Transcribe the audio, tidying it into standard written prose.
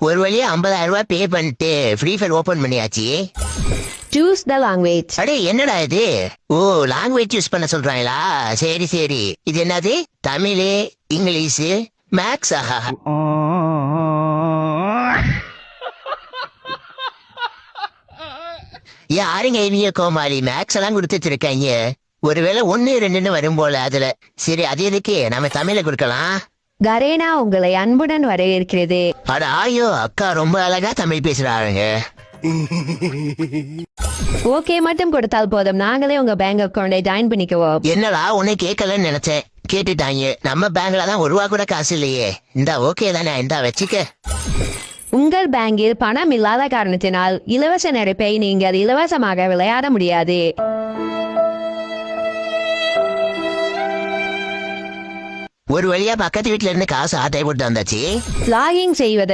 ஒரு வழியா 50,000 பே பண்ணிட்டு ஃப்ரீ ஃபயர் ஓபன் பண்ணியாச்சு. Choose the language. அடே என்னடா இது? ஓ, லாங்குவேஜ் யூஸ் பண்ண சொல்றாங்களா? சரி சரி. இது என்னது? Tamil, English, maths. யாருங்க இவங்க கோமாளி மேக்ஸ் எல்லாம் கொடுத்துட்டு இருக்காங்க? ஒருவேளை 1, 2ன்னு வரும் போல அதுல. சரி, அது எதுக்கு நம்ம தமிழ கொடுக்கலாம். கரேனா உங்களை அன்புடன் வரவேற்கிறது. அட ஆயோ, அக்கா ரொம்ப அழகா தமிழ் பேசுறாங்க. ஓகே மட்டும் கொடுத்தால் போதும், நாங்களே உங்க பேங்க் அக்கௌண்டை ஜாயின் பண்ணிக்குவோம். என்னடா உன்னை கேட்கலன்னு நினைச்சேன். கேட்டுட்டாங்க. நம்ம பேங்க்ல தான் 1 ரூபா கூட காசு இல்லையே. இந்தா ஓகே தானே, இந்தா வச்சுக்க. உங்கள் பேங்கில் பணம் இல்லாத காரணத்தினால் இலவச நெருப்பை நீங்கள் இலவசமாக விளையாட முடியாது. ஒரு வழியா பக்கத்து வீட்டுல இருந்து காசு ஆட்டை போட்டு வந்தாச்சு. லாகிங் செய்வதற்கு